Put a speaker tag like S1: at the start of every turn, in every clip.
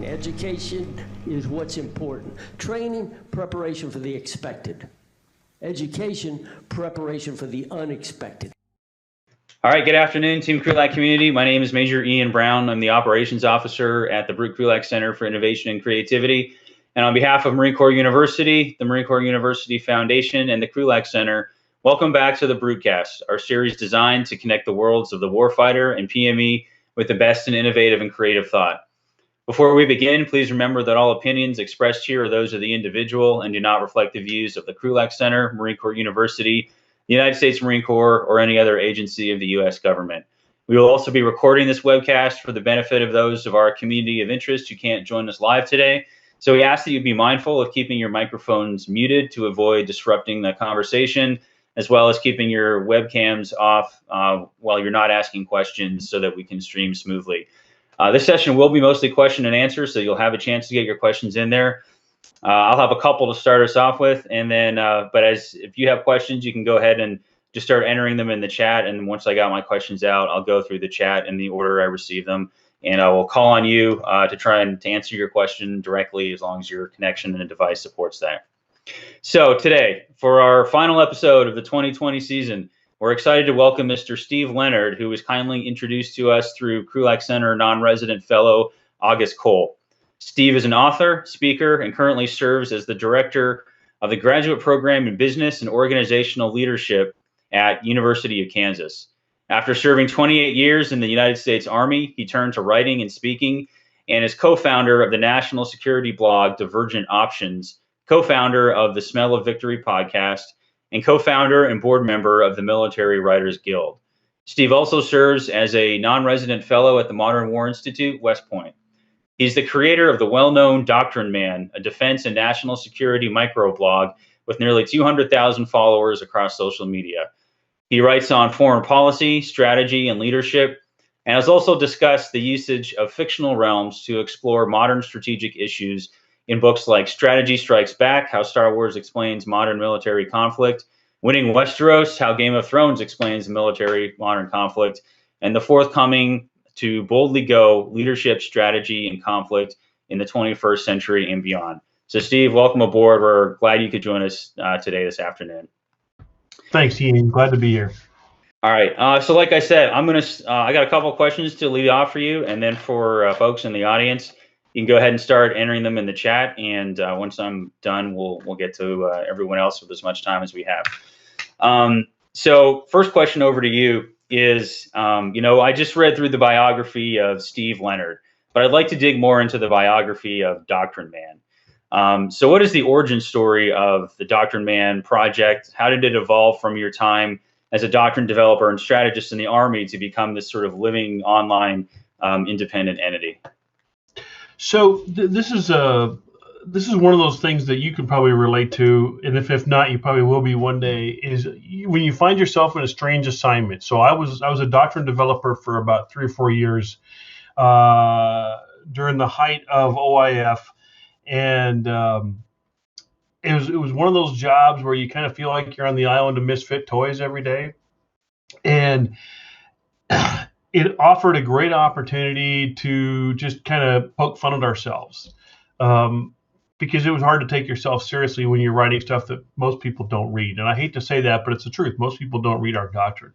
S1: Education is what's important. Training, preparation for the expected. Education, preparation for the unexpected.
S2: All right, good afternoon, Team Krulak community. My name is Major Ian Brown. I'm the Operations Officer at the Krulak Center for Innovation and Creativity. And on behalf of Marine Corps University, the Marine Corps University Foundation, and the Krulak Center, welcome back to the Broadcast, our series designed to connect the worlds of the warfighter and PME with the best in innovative and creative thought. Before we begin, please remember that all opinions expressed here are those of the individual and do not reflect the views of the Krulak Center, Marine Corps University, the United States Marine Corps, or any other agency of the U.S. government. We will also be recording this webcast for the benefit of those of our community of interest who can't join us live today. So we ask that you be mindful of keeping your microphones muted to avoid disrupting the conversation, as well as keeping your webcams off while you're not asking questions so that we can stream smoothly. This session will be mostly question and answer, so you'll have a chance to get your questions in there. I'll have a couple to start us off with, and then, if you have questions, you can go ahead and just start entering them in the chat. And once I got my questions out, I'll go through the chat in the order I receive them, and I will call on you to try and to answer your question directly, as long as your connection and device supports that. So today, for our final episode of the 2020 season, we're excited to welcome Mr. Steve Leonard, who was kindly introduced to us through Krulak Center non-resident fellow August Cole. Steve is an author, speaker, and currently serves as the director of the graduate program in business and organizational leadership at University of Kansas. After serving 28 years in the United States Army, he turned to writing and speaking, and is co-founder of the national security blog Divergent Options, co-founder of the Smell of Victory podcast, and co-founder and board member of the Military Writers Guild. Steve also serves as a non-resident fellow at the Modern War Institute, West Point. He's the creator of the well-known Doctrine Man, a defense and national security microblog with nearly 200,000 followers across social media. He writes on foreign policy, strategy, and leadership, and has also discussed the usage of fictional realms to explore modern strategic issues in books like Strategy Strikes Back, How Star Wars Explains Modern Military Conflict, Winning Westeros, How Game of Thrones Explains Military Modern Conflict, and the forthcoming To Boldly Go, Leadership, Strategy, and Conflict in the 21st Century and Beyond. So Steve, welcome aboard. We're glad you could join us today, this afternoon.
S3: Thanks, Ian. Glad to be here.
S2: All right. So like I said, I got a couple of questions to lead off for you, and then for folks in the audience, you can go ahead and start entering them in the chat. And once I'm done, we'll get to everyone else with as much time as we have. So first question over to you is, I just read through the biography of Steve Leonard, but I'd like to dig more into the biography of Doctrine Man. So what is the origin story of the Doctrine Man project? How did it evolve from your time as a doctrine developer and strategist in the Army to become this sort of living online independent entity?
S3: So this is one of those things that you can probably relate to, and if not, you probably will be one day, is when you find yourself in a strange assignment. So I was a doctrine developer for about 3 or 4 years during the height of OIF, and it was one of those jobs where you kind of feel like you're on the island of misfit toys every day, and it offered a great opportunity to just kind of poke fun at ourselves. Because it was hard to take yourself seriously when you're writing stuff that most people don't read. And I hate to say that, but it's the truth. Most people don't read our doctrine.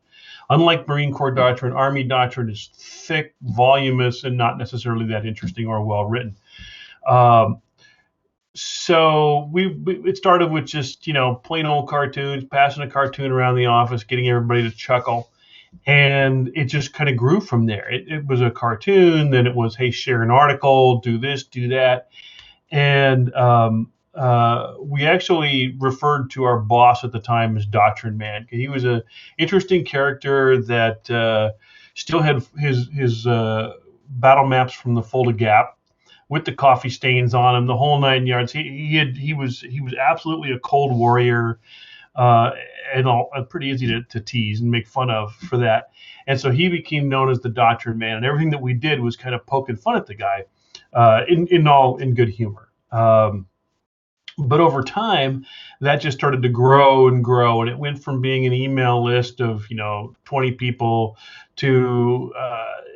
S3: Unlike Marine Corps doctrine, Army doctrine is thick, voluminous, and not necessarily that interesting or well written. So it started with just, plain old cartoons, passing a cartoon around the office, getting everybody to chuckle. And it just kind of grew from there. It was a cartoon, then it was, hey, share an article, do this, do that. And we actually referred to our boss at the time as Doctrine Man. He was an interesting character that still had his battle maps from the Fulda Gap with the coffee stains on him, the whole 9 yards. He was absolutely a cold warrior, and pretty easy to tease and make fun of for that. And so he became known as the Doctrine Man, and everything that we did was kind of poking fun at the guy. In good humor. But over time, that just started to grow and grow, and it went from being an email list of 20 people to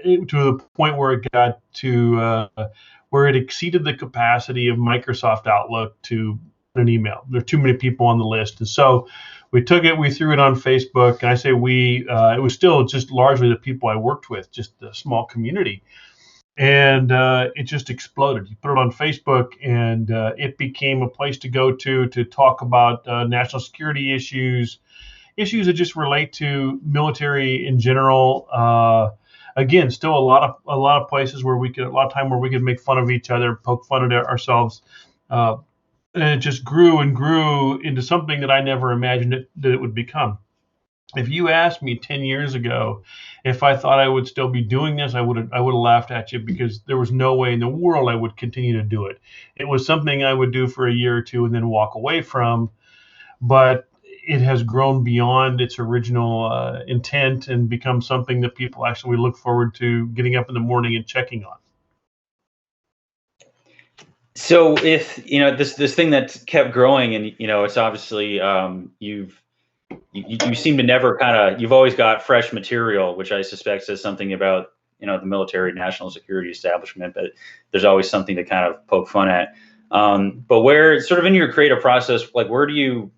S3: the point where it got to where it exceeded the capacity of Microsoft Outlook to an email. There are too many people on the list, and so we took it, we threw it on Facebook, and I say we, it was still just largely the people I worked with, just a small community. And it just exploded. You put it on Facebook, and it became a place to go to talk about national security issues that just relate to military in general. Again, still a lot of places where a lot of time where we could make fun of each other, poke fun at ourselves. And it just grew and grew into something that I never imagined that it would become. If you asked me 10 years ago if I thought I would still be doing this, I would have laughed at you, because there was no way in the world I would continue to do it. It was something I would do for a year or two and then walk away from, but it has grown beyond its original intent and become something that people actually look forward to getting up in the morning and checking on.
S2: So if this thing that's kept growing, and it's obviously you seem to never you've always got fresh material, which I suspect says something about the military national security establishment, but there's always something to kind of poke fun at. But where sort of in your creative process, like where do you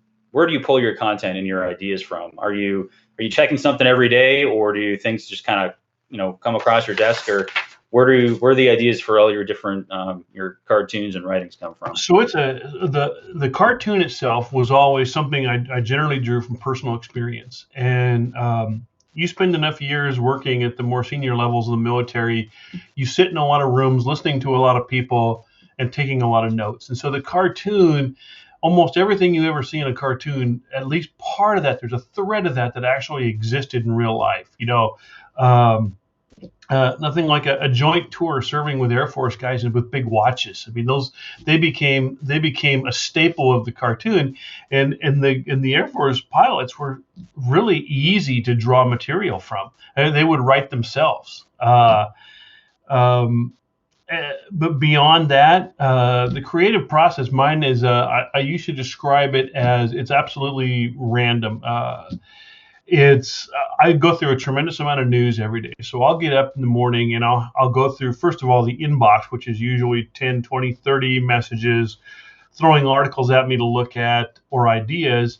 S2: pull your content and your ideas from? Are you checking something every day, or do things just kind of come across your desk, or where do the ideas for all your different your cartoons and writings come from?
S3: So it's the cartoon itself was always something I generally drew from personal experience, and you spend enough years working at the more senior levels of the military, you sit in a lot of rooms listening to a lot of people and taking a lot of notes. And so the cartoon, almost everything you ever see in a cartoon, at least part of that, there's a thread of that actually existed in real life. Nothing like a joint tour serving with Air Force guys and with big watches. I mean, they became a staple of the cartoon, and the Air Force pilots were really easy to draw material from. They would write themselves. But beyond that, the creative process, mine is I used to describe it as it's absolutely random. I go through a tremendous amount of news every day. So I'll get up in the morning and I'll go through, first of all, the inbox, which is usually 10, 20, 30 messages throwing articles at me to look at or ideas.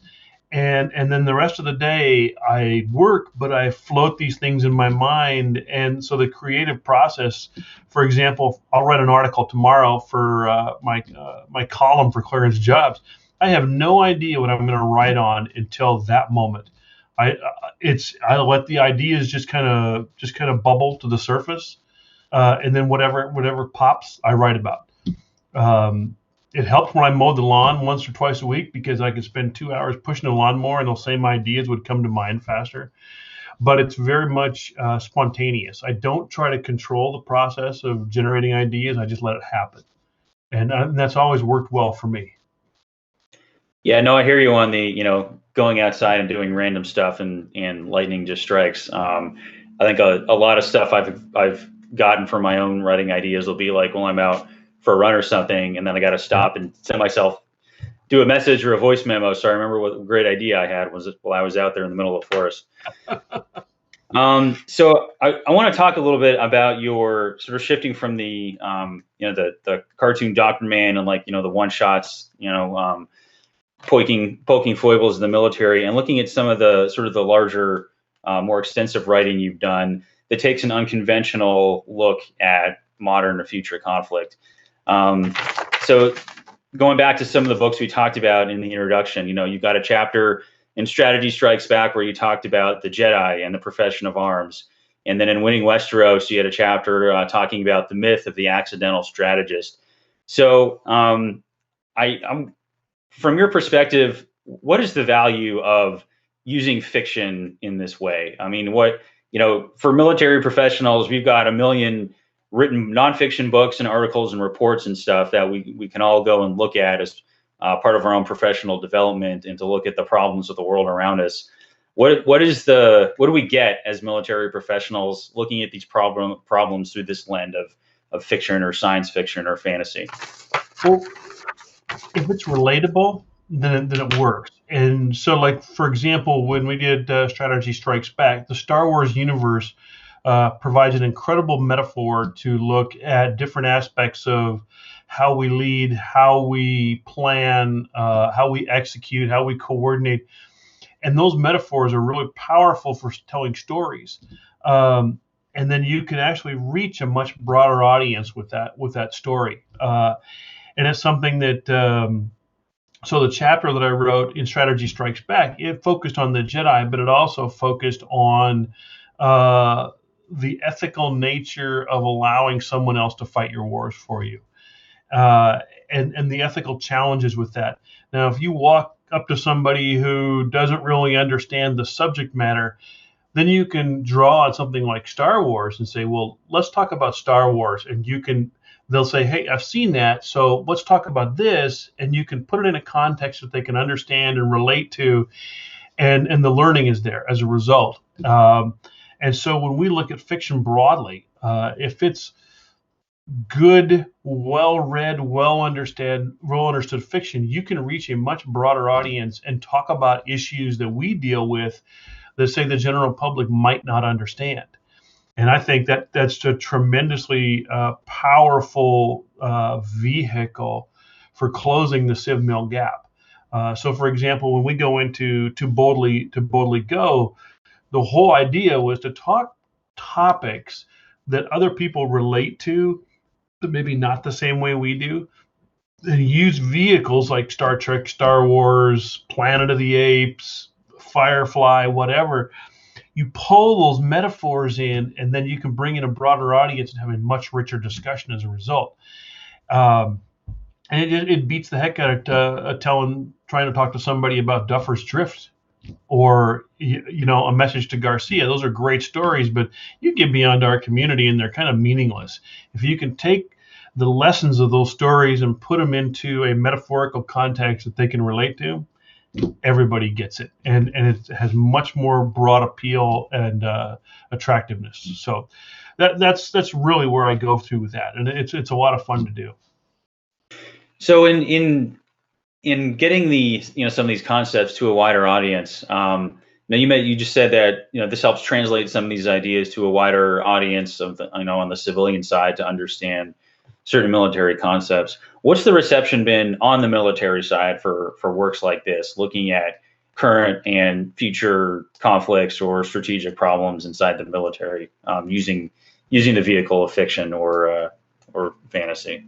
S3: And then the rest of the day I work, but I float these things in my mind. And so the creative process, for example, I'll write an article tomorrow for my column for Clearance Jobs. I have no idea what I'm going to write on until that moment. I let the ideas just kind of bubble to the surface, and then whatever pops, I write about. It helps when I mow the lawn once or twice a week, because I could spend 2 hours pushing the lawnmower and those same ideas would come to mind faster. But it's very much spontaneous. I don't try to control the process of generating ideas. I just let it happen, and that's always worked well for me.
S2: Yeah, no, I hear you on the, going outside and doing random stuff and lightning just strikes. I think a lot of stuff I've gotten from my own writing ideas will be like, well, I'm out for a run or something, and then I got to stop and send myself do a message or a voice memo. So I remember what a great idea I had was while I was out there in the middle of the forest. So I want to talk a little bit about your sort of shifting from the the cartoon Doctrine Man and the one shots, poking foibles in the military, and looking at some of the sort of the larger, more extensive writing you've done that takes an unconventional look at modern or future conflict. So going back to some of the books we talked about in the introduction, you've got a chapter in Strategy Strikes Back where you talked about the Jedi and the profession of arms. And then in Winning Westeros, you had a chapter talking about the myth of the accidental strategist. So I'm from your perspective, what is the value of using fiction in this way? I mean, for military professionals, we've got 1 million written nonfiction books and articles and reports and stuff that we can all go and look at as part of our own professional development and to look at the problems of the world around us. What do we get as military professionals looking at these problems through this lens of fiction or science fiction or fantasy?
S3: Well, if it's relatable, then it works. And so, like, for example, when we did Strategy Strikes Back, the Star Wars universe provides an incredible metaphor to look at different aspects of how we lead, how we plan, how we execute, how we coordinate. And those metaphors are really powerful for telling stories. And then you can actually reach a much broader audience with that story. And it's something that so the chapter that I wrote in Strategy Strikes Back, it focused on the Jedi, but it also focused on the ethical nature of allowing someone else to fight your wars for you, and the ethical challenges with that. Now, if you walk up to somebody who doesn't really understand the subject matter, then you can draw on something like Star Wars and say, well, let's talk about Star Wars. And they'll say, hey, I've seen that, so let's talk about this. And you can put it in a context that they can understand and relate to. And the learning is there as a result. And so when we look at fiction broadly, if it's good, well-read, well-understood fiction, you can reach a much broader audience and talk about issues that we deal with that, say, the general public might not understand. And I think that that's a tremendously powerful vehicle for closing the Civ Mil gap. So, for example, when we go into to boldly go, the whole idea was to talk topics that other people relate to, but maybe not the same way we do, and use vehicles like Star Trek, Star Wars, Planet of the Apes, Firefly, whatever. You pull those metaphors in, and then you can bring in a broader audience and have a much richer discussion as a result. And it beats the heck out of trying to talk to somebody about Duffer's Drift or A Message to Garcia. Those are great stories, but you get beyond our community and they're kind of meaningless. If you can take the lessons of those stories and put them into a metaphorical context that they can relate to, everybody gets it, and it has much more broad appeal and attractiveness. So that's really where I go through with that, and it's a lot of fun to do.
S2: So in getting some of these concepts to a wider audience, now you just said that this helps translate some of these ideas to a wider audience of on the civilian side to understand certain military concepts. What's the reception been on the military side for works like this, looking at current and future conflicts or strategic problems inside the military, using the vehicle of fiction or fantasy?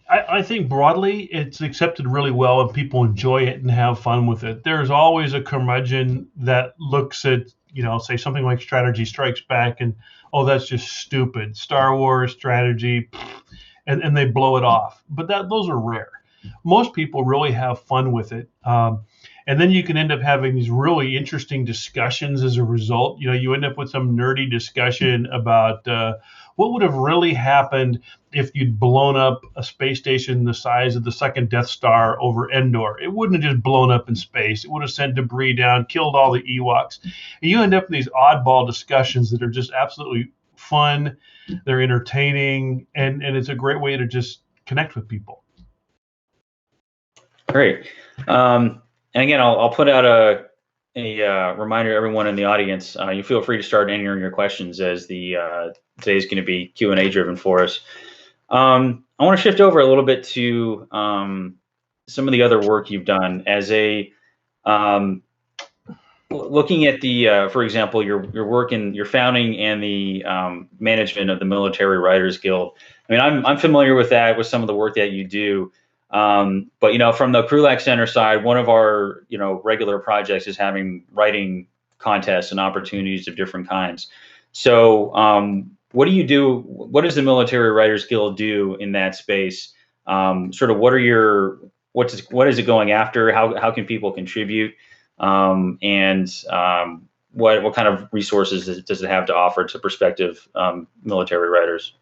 S3: I think broadly it's accepted really well and people enjoy it and have fun with it. There's always a curmudgeon that looks at, say something like Strategy Strikes Back and, oh, that's just stupid. Star Wars strategy, and they blow it off. But those are rare. Most people really have fun with it. And then you can end up having these really interesting discussions as a result. You end up with some nerdy discussion about what would have really happened if you'd blown up a space station the size of the second Death Star over Endor. It wouldn't have just blown up in space. It would have sent debris down, killed all the Ewoks. And you end up in these oddball discussions that are just absolutely fun. They're entertaining, and it's a great way to just connect with people.
S2: Great. And again, I'll put out a reminder to everyone in the audience. You feel free to start entering your questions as today's going to be Q&A driven for us. I want to shift over a little bit to some of the other work you've done as looking at for example, your work in your founding and the management of the Military Writers Guild. I mean, I'm familiar with that, with some of the work that you do. But from the Krulak Center side, one of our regular projects is having writing contests and opportunities of different kinds. So what do you do? What does the Military Writers Guild do in that space? Sort of what is it going after? How can people contribute? And what kind of resources does it have to offer to prospective military writers?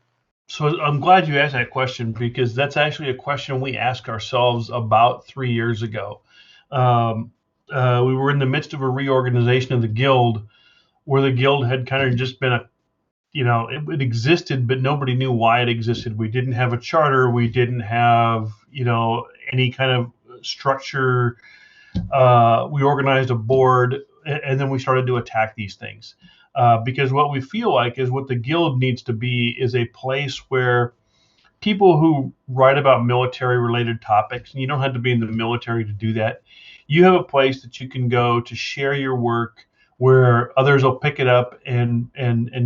S3: So I'm glad you asked that question, because that's actually a question we asked ourselves about 3 years ago. We were in the midst of a reorganization of the Guild, where the Guild had kind of just been it existed, but nobody knew why it existed. We didn't have a charter. We didn't have, any kind of structure. We organized a board, and then we started to attack these things. Because what we feel like is what the guild needs to be is a place where people who write about military related topics, and you don't have to be in the military to do that, you have a place that you can go to share your work, where others will pick it up and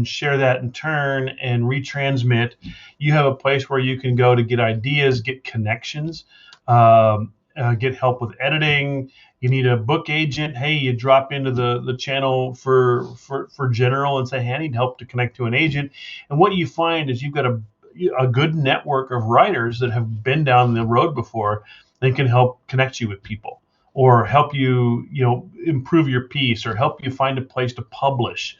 S3: share that in turn and retransmit. You have a place where you can go to get ideas, get connections, get help with editing. You need a book agent. Hey, you drop into the channel for general and say, hey, I need help to connect to an agent. And what you find is you've got a good network of writers that have been down the road before and can help connect you with people, or help you, improve your piece, or help you find a place to publish.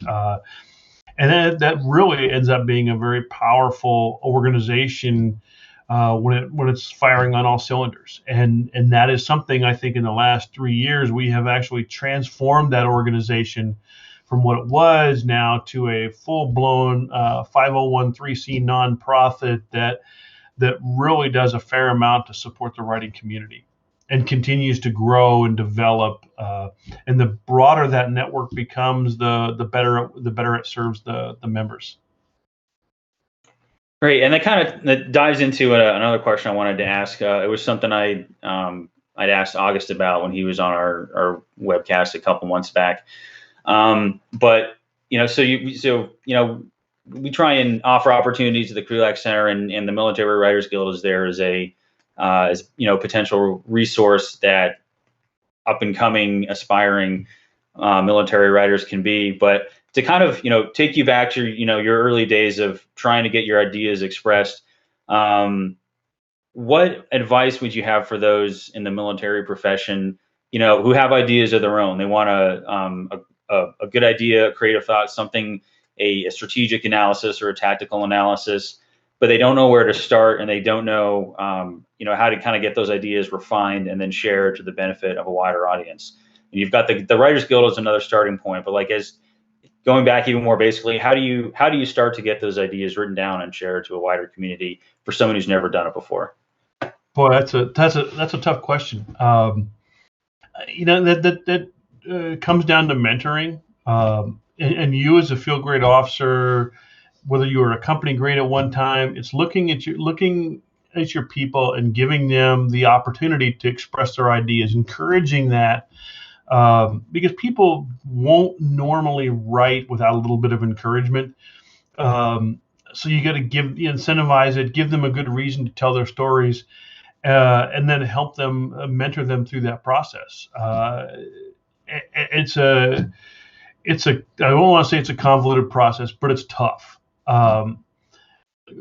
S3: And that really ends up being a very powerful organization when it's firing on all cylinders. And that is something I think in the last 3 years we have actually transformed that organization from what it was now to a full-blown 501(c) nonprofit that really does a fair amount to support the writing community and continues to grow and develop. And the broader that network becomes, the better it serves the members.
S2: Great, and that dives into another question I wanted to ask. It was something I'd asked August about when he was on our webcast a couple months back. But we try and offer opportunities to the Krulak Center, and the Military Writers Guild is there as a potential resource that up and coming aspiring military writers can be. But to kind of take you back to your early days of trying to get your ideas expressed, what advice would you have for those in the military profession who have ideas of their own? They want a good idea, a creative thought, something, a strategic analysis or a tactical analysis, but they don't know where to start, and they don't know how to kind of get those ideas refined and then share to the benefit of a wider audience. And you've got the Writers Guild as another starting point, but as going back even more basically, how do you start to get those ideas written down and share to a wider community for someone who's never done it before?
S3: Boy, that's a tough question. That comes down to mentoring, and you as a field grade officer, whether you were a company grade at one time, it's looking at your people and giving them the opportunity to express their ideas, encouraging that. Because people won't normally write without a little bit of encouragement. So you got to incentivize it, give them a good reason to tell their stories, and then help them, mentor them through that process. I don't want to say it's a convoluted process, but it's tough.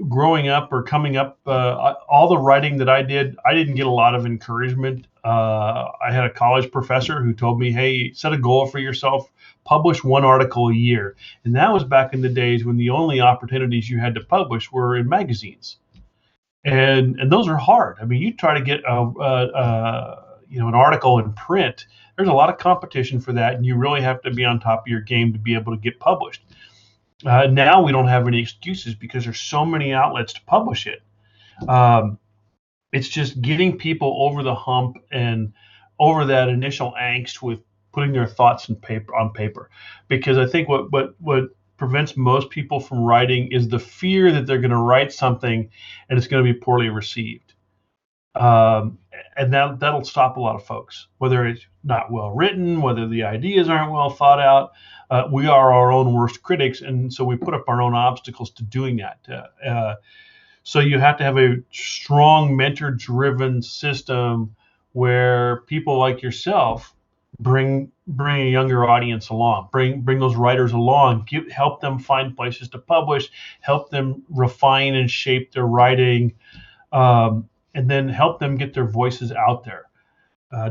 S3: Growing up or coming up, all the writing that I didn't get a lot of encouragement. I had a college professor who told me, hey, set a goal for yourself, publish one article a year. And that was back in the days when the only opportunities you had to publish were in magazines. And those are hard. I mean, you try to get an article in print, there's a lot of competition for that, and you really have to be on top of your game to be able to get published. Now we don't have any excuses because there's so many outlets to publish it. It's just getting people over the hump and over that initial angst with putting their thoughts on paper. Because I think what prevents most people from writing is the fear that they're going to write something and it's going to be poorly received. And that'll stop a lot of folks, whether it's not well written, whether the ideas aren't well thought out. We are our own worst critics, and so we put up our own obstacles to doing that. So you have to have a strong mentor-driven system where people like yourself bring a younger audience along, bring those writers along, help them find places to publish, help them refine and shape their writing, and then help them get their voices out there.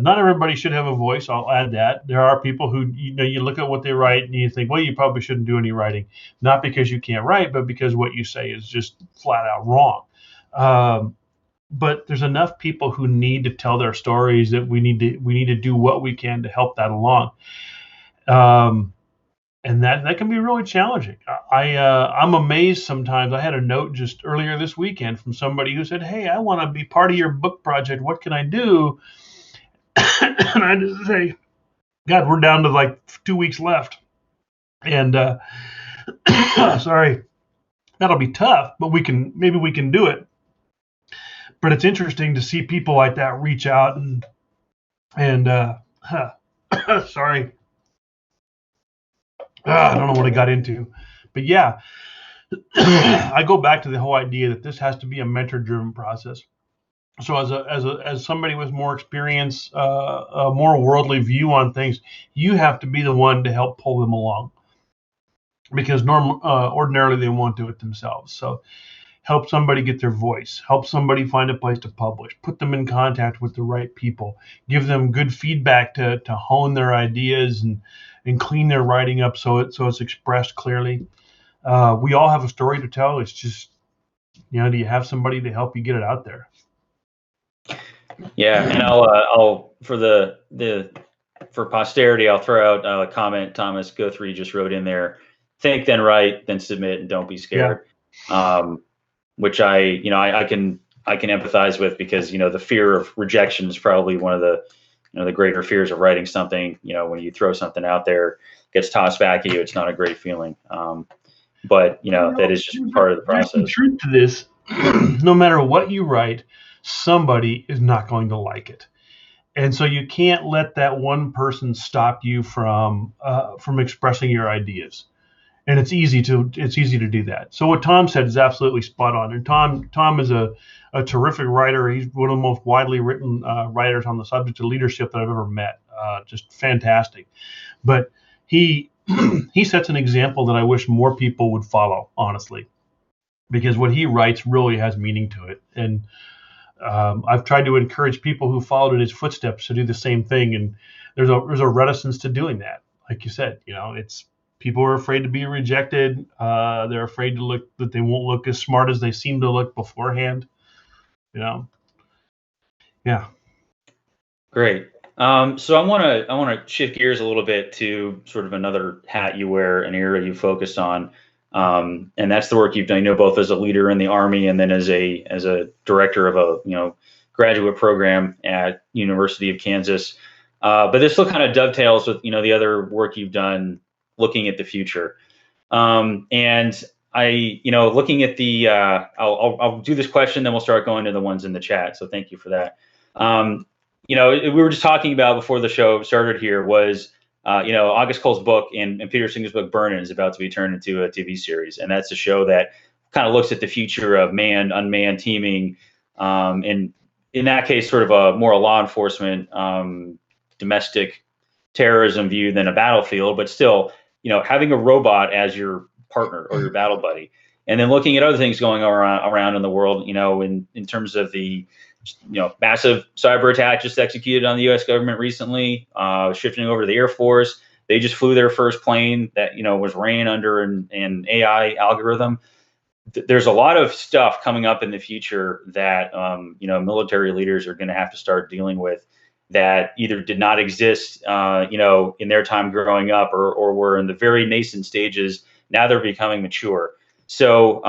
S3: Not everybody should have a voice. I'll add that. There are people who, you look at what they write and you think, well, you probably shouldn't do any writing, not because you can't write, but because what you say is just flat out wrong. But there's enough people who need to tell their stories that we need to do what we can to help that along. and that can be really challenging. I'm amazed sometimes. I had a note just earlier this weekend from somebody who said, "Hey, I want to be part of your book project. What can I do?" And I just say, "God, we're down to like 2 weeks left," and sorry, that'll be tough, but maybe we can do it. But it's interesting to see people like that reach out and sorry, I don't know what I got into, but yeah, I go back to the whole idea that this has to be a mentor-driven process. So as somebody with more experience, a more worldly view on things, you have to be the one to help pull them along, because ordinarily they won't do it themselves. So help somebody get their voice, help somebody find a place to publish, put them in contact with the right people, give them good feedback to hone their ideas and clean their writing up so it's expressed clearly. We all have a story to tell. It's just, do you have somebody to help you get it out there?
S2: Yeah, and I'll for posterity, I'll throw out a comment Thomas Guthrie just wrote in there: think, then write, then submit, and don't be scared. Yeah. Which I can empathize with, because the fear of rejection is probably one of the greater fears of writing something. When you throw something out there, gets tossed back at you, it's not a great feeling. But that is just part of the process.
S3: There's some truth to this. No matter what you write, somebody is not going to like it, and so you can't let that one person stop you from expressing your ideas. And it's easy to do that. So what Tom said is absolutely spot on. And Tom is a terrific writer. He's one of the most widely written writers on the subject of leadership that I've ever met. Just fantastic. But he sets an example that I wish more people would follow, honestly, because what he writes really has meaning to it. And I've tried to encourage people who followed in his footsteps to do the same thing. And there's a reticence to doing that. Like you said, it's, people are afraid to be rejected. They're afraid that they won't look as smart as they seem to look beforehand. Yeah.
S2: Great. So I want to shift gears a little bit to sort of another hat you wear, an area you focus on, and that's the work you've done. Both as a leader in the Army and then as a director of a graduate program at University of Kansas. But this still kind of dovetails with the other work you've done, looking at the future. And I, looking at the, I'll do this question, then we'll start going to the ones in the chat. So thank you for that. We were just talking about before the show started here was, August Cole's book and Peter Singer's book, Burn-In, is about to be turned into a TV series. And that's a show that kind of looks at the future of manned, unmanned teaming. And in that case, sort of a more law enforcement, domestic terrorism view than a battlefield, but still, having a robot as your partner or your battle buddy, and then looking at other things going around in the world, in terms of the, massive cyber attack just executed on the U.S. government recently, shifting over to the Air Force. They just flew their first plane that, was ran under an AI algorithm. There's a lot of stuff coming up in the future that, military leaders are going to have to start dealing with, that either did not exist, in their time growing up, or were in the very nascent stages. Now they're becoming mature. So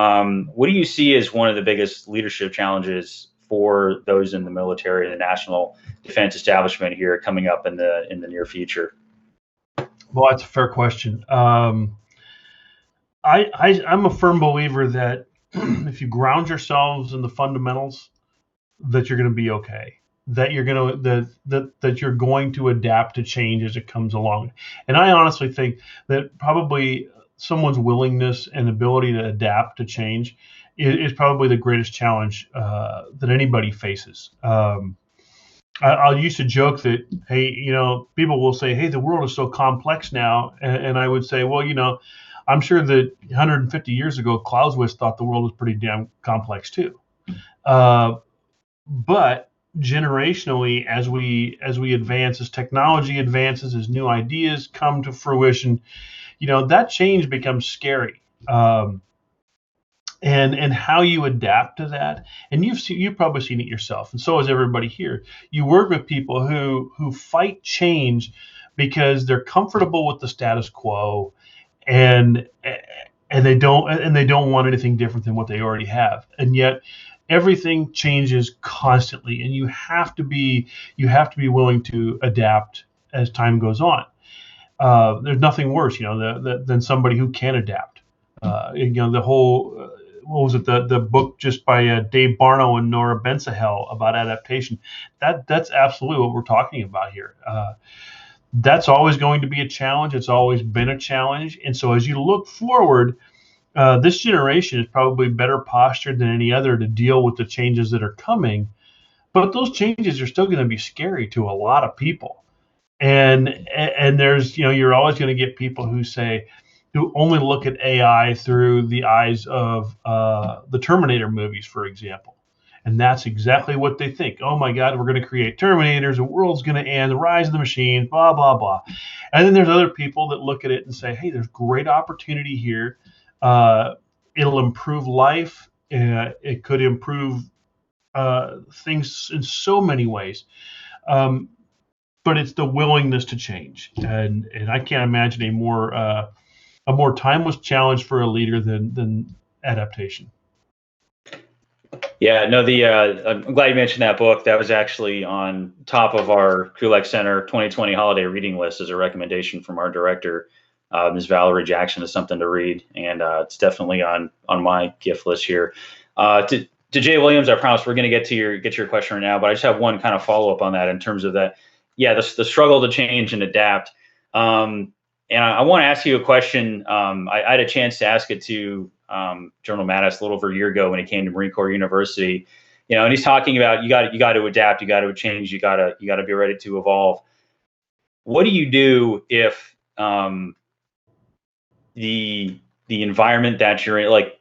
S2: what do you see as one of the biggest leadership challenges for those in the military and the national defense establishment here coming up in the near future?
S3: Well, that's a fair question. I'm a firm believer that if you ground yourselves in the fundamentals, that you're going to be okay. That you're going to adapt to change as it comes along. And I honestly think that probably someone's willingness and ability to adapt to change is probably the greatest challenge that anybody faces. I used to joke that, hey, people will say, hey, the world is so complex now. And I would say, well, I'm sure that 150 years ago, Clausewitz thought the world was pretty damn complex too. But generationally, as we advance, as technology advances, as new ideas come to fruition, that change becomes scary. And how you adapt to that, and you've probably seen it yourself, and so has everybody here. You work with people who fight change because they're comfortable with the status quo, and they don't want anything different than what they already have. And yet everything changes constantly, and you have to be willing to adapt as time goes on. There's nothing worse, than somebody who can adapt. The whole what was it, the book just by Dave Barno and Nora Bensahel about adaptation. That's absolutely what we're talking about here. That's always going to be a challenge. It's always been a challenge. And so as you look forward, this generation is probably better postured than any other to deal with the changes that are coming. But those changes are still going to be scary to a lot of people. And there's, you're always going to get people who only look at AI through the eyes of the Terminator movies, for example. And that's exactly what they think. Oh my God, we're going to create Terminators, the world's going to end, the rise of the machine, blah, blah, blah. And then there's other people that look at it and say, hey, there's great opportunity here. It'll improve life. It could improve things in so many ways. But it's the willingness to change. And I can't imagine a more timeless challenge for a leader than adaptation.
S2: Yeah, no, I'm glad you mentioned that book. That was actually on top of our Krulak Center 2020 holiday reading list as a recommendation from our director, Ms. Valerie Jackson, is something to read, and it's definitely on my gift list here. To Jay Williams, I promise we're going to get to your question right now, but I just have one kind of follow up on that in terms of that. Yeah, the struggle to change and adapt. And I want to ask you a question. I had a chance to ask it to General Mattis a little over a year ago when he came to Marine Corps University, and he's talking about you got to adapt, you got to change, you got to be ready to evolve. What do you do if the environment that you're in, like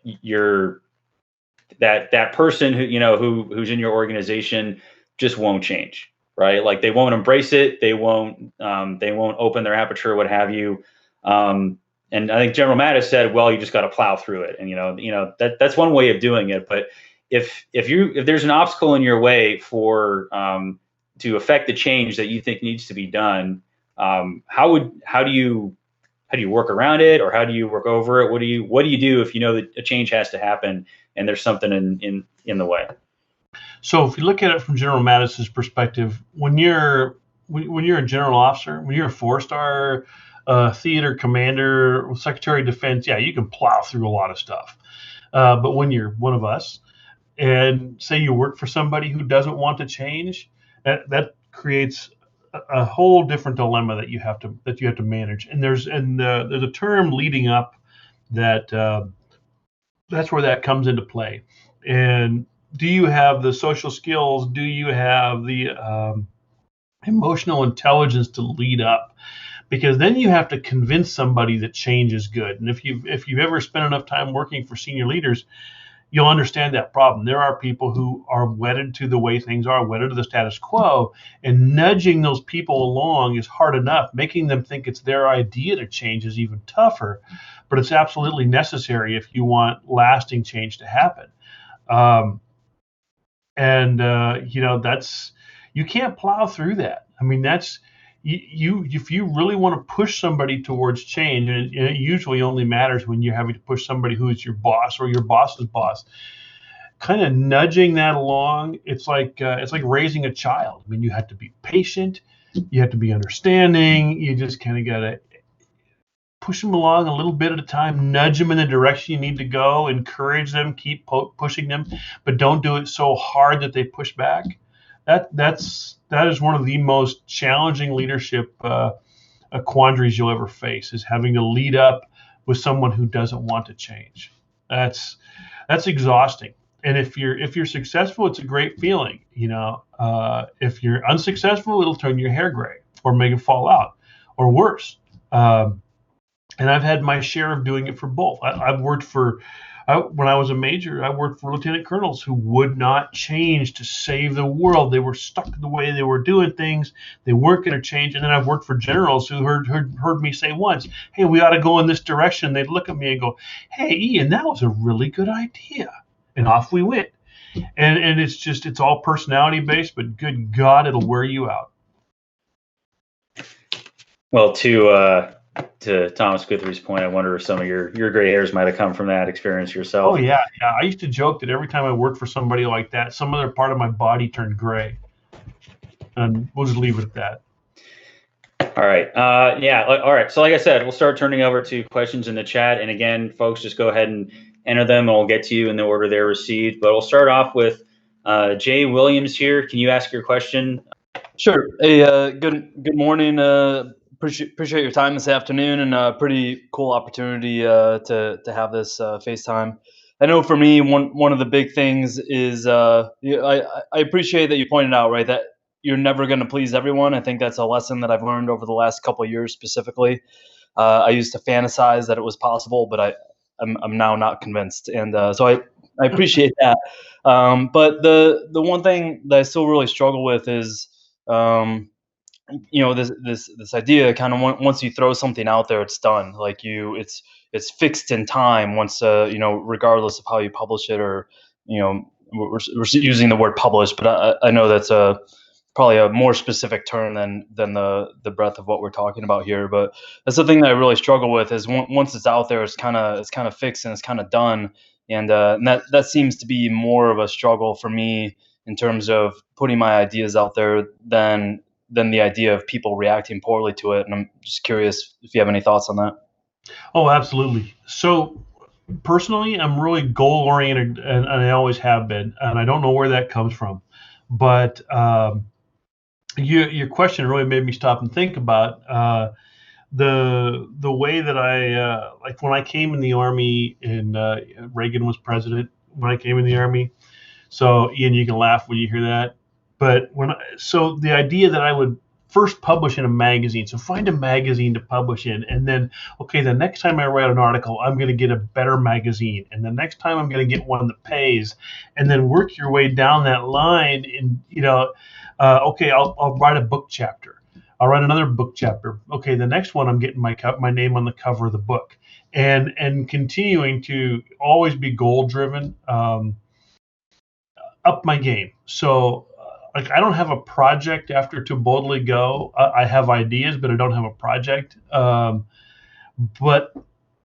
S2: that person who's in your organization just won't change, right? Like they won't embrace it, they won't open their aperture, what have you. And I think General Mattis said, well, you just got to plow through it. And, that's one way of doing it. But if there's an obstacle in your way for to affect the change that you think needs to be done, how do you work around it, or how do you work over it? What do you do if you know that a change has to happen and there's something in the way?
S3: So if you look at it from General Mattis's perspective, when you're a general officer, when you're a 4-star theater commander, Secretary of Defense, yeah, you can plow through a lot of stuff. But when you're one of us, and say you work for somebody who doesn't want to change, that creates a whole different dilemma that you have to manage. And there's a term leading up that's where that comes into play. And do you have the social skills? Do you have the emotional intelligence to lead up? Because then you have to convince somebody that change is good. And if you've ever spent enough time working for senior leaders, you'll understand that problem. There are people who are wedded to the way things are, wedded to the status quo, and nudging those people along is hard enough. Making them think it's their idea to change is even tougher, but it's absolutely necessary if you want lasting change to happen. You can't plow through that. I mean, that's if you really want to push somebody towards change, and it usually only matters when you're having to push somebody who is your boss or your boss's boss, kind of nudging that along. It's like raising a child. I mean, you have to be patient, you have to be understanding. You just kind of gotta push them along a little bit at a time, nudge them in the direction you need to go, encourage them, keep pushing them, but don't do it so hard that they push back. That is one of the most challenging leadership quandaries you'll ever face, is having to lead up with someone who doesn't want to change. That's exhausting. And if you're successful, it's a great feeling. If you're unsuccessful, it'll turn your hair gray or make it fall out, or worse. And I've had my share of doing it for both. I've worked when I was a major, I worked for lieutenant colonels who would not change to save the world. They were stuck in the way they were doing things. They weren't going to change. And then I've worked for generals who heard me say once, hey, we ought to go in this direction. They'd look at me and go, hey, Ian, that was a really good idea. And off we went. And it's all personality based, but good God, it'll wear you out.
S2: Well, to to Thomas Guthrie's point, I wonder if some of your gray hairs might have come from that experience
S3: Oh
S2: yourself.
S3: yeah, yeah. I used to joke that every time I worked for somebody like that, some other part of my body turned gray, and we'll just leave it at that.
S2: All right. Yeah. All right. So, like I said, we'll start turning over to questions in the chat. And again, folks, just go ahead and enter them, and we'll get to you in the order they're received. But we'll start off with Jay Williams here. Can you ask your question?
S4: Sure. Hey, good morning. Appreciate your time this afternoon, and a pretty cool opportunity to have this FaceTime. I know for me, one of the big things is I appreciate that you pointed out, right, that you're never going to please everyone. I think that's a lesson that I've learned over the last couple of years specifically. I used to fantasize that it was possible, but I'm now not convinced, and so I appreciate that. But the one thing that I still really struggle with is this idea kind of once you throw something out there, it's done. Like it's fixed in time once regardless of how you publish it, or we're using the word publish, but I know that's probably a more specific term than the breadth of what we're talking about here. But that's the thing that I really struggle with is once it's out there, it's kind of fixed and it's kind of done. And that seems to be more of a struggle for me in terms of putting my ideas out there than the idea of people reacting poorly to it. And I'm just curious if you have any thoughts on that.
S3: Oh, absolutely. So personally, I'm really goal oriented, and I always have been, and I don't know where that comes from, but your question really made me stop and think about the way that I like when I came in the Army and Reagan was president when I came in the Army. So Ian, you can laugh when you hear that, but so the idea that I would first publish in a magazine, so find a magazine to publish in, and then okay, the next time I write an article, I'm going to get a better magazine, and the next time I'm going to get one that pays, and then work your way down that line, and okay, I'll write a book chapter. I'll write another book chapter. Okay, the next one I'm getting my name on the cover of the book, and continuing to always be goal driven. Up my game. So, like, I don't have a project after To Boldly Go. I have ideas, but I don't have a project. But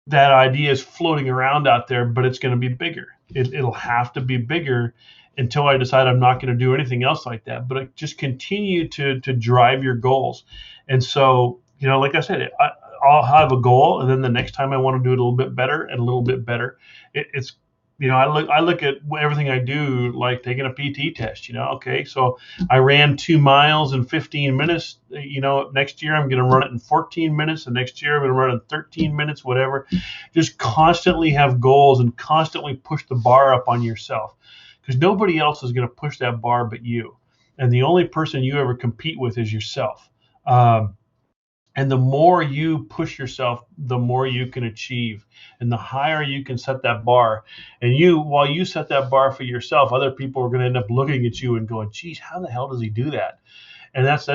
S3: that idea is floating around out there, but it's going to be bigger. It'll have to be bigger until I decide I'm not going to do anything else like that. But I just continue to drive your goals. And so, like I said, I'll have a goal, and then the next time I want to do it a little bit better and a little bit better. It's I look at everything I do like taking a PT test. Okay, so I ran 2 miles in 15 minutes. Next year I'm going to run it in 14 minutes, and next year I'm going to run it in 13 minutes, whatever. Just constantly have goals and constantly push the bar up on yourself, because nobody else is going to push that bar but you, and the only person you ever compete with is yourself. And the more you push yourself, the more you can achieve, and the higher you can set that bar. And while you set that bar for yourself, other people are going to end up looking at you and going, "Geez, how the hell does he do that?" And that's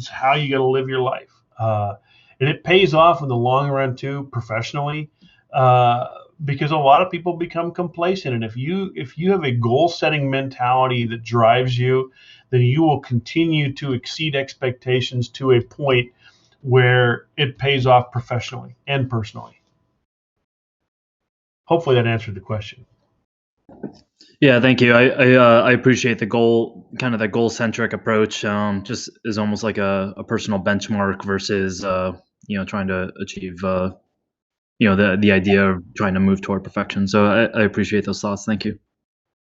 S3: how you got to live your life. And it pays off in the long run too, professionally, because a lot of people become complacent. And if you have a goal-setting mentality that drives you, then you will continue to exceed expectations to a point where it pays off professionally and personally. Hopefully that answered the question.
S4: Yeah, thank you. I appreciate the goal centric approach. Just is almost like a personal benchmark versus trying to achieve the idea of trying to move toward perfection. So I appreciate those thoughts. Thank you.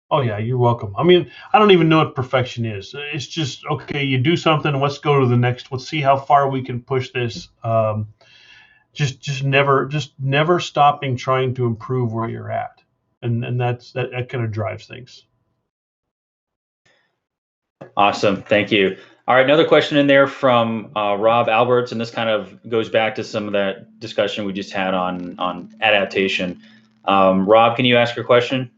S3: Oh yeah, you're welcome. I mean, I don't even know what perfection is. It's just, okay, you do something, let's go to the next. Let's see how far we can push this. Just never stopping trying to improve where you're at. And that kind of drives things.
S2: Awesome. Thank you. All right. Another question in there from Rob Alberts, and this kind of goes back to some of that discussion we just had on adaptation. Rob, can you ask your question?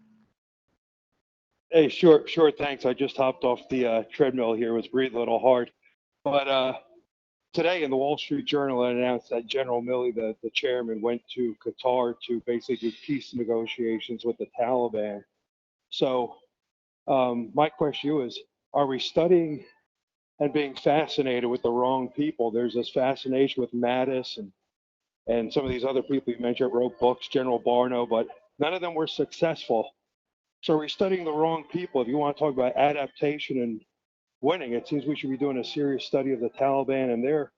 S5: Hey, sure, thanks. I just hopped off the treadmill here. Was breathing a little hard. But today in the Wall Street Journal, it announced that General Milley, the chairman, went to Qatar to basically do peace negotiations with the Taliban. So my question to you is, are we studying and being fascinated with the wrong people? There's this fascination with Mattis and and some of these other people you mentioned wrote books, General Barno, but none of them were successful. So we're studying the wrong people. If you want to talk about adaptation and winning, it seems we should be doing a serious study of the Taliban and their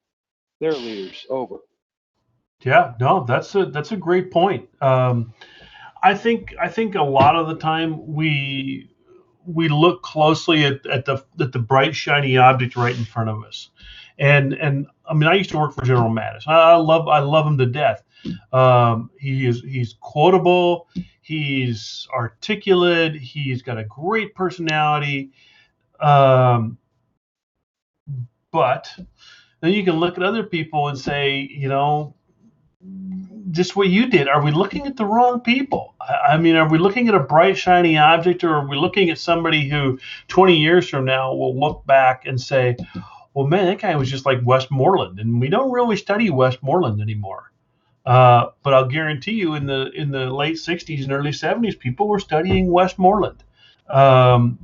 S5: leaders. Over.
S3: Yeah, no, that's a great point. I think a lot of the time we look closely at the bright shiny object right in front of us, and I mean I used to work for General Mattis. I love him to death. He's quotable, he's articulate, he's got a great personality, but then you can look at other people and say, just what you did. Are we looking at the wrong people? I mean, are we looking at a bright, shiny object, or are we looking at somebody who 20 years from now will look back and say, well, man, that guy was just like Westmoreland, and we don't really study Westmoreland anymore. But I'll guarantee you, in the late 60s and early 70s, people were studying Westmoreland. And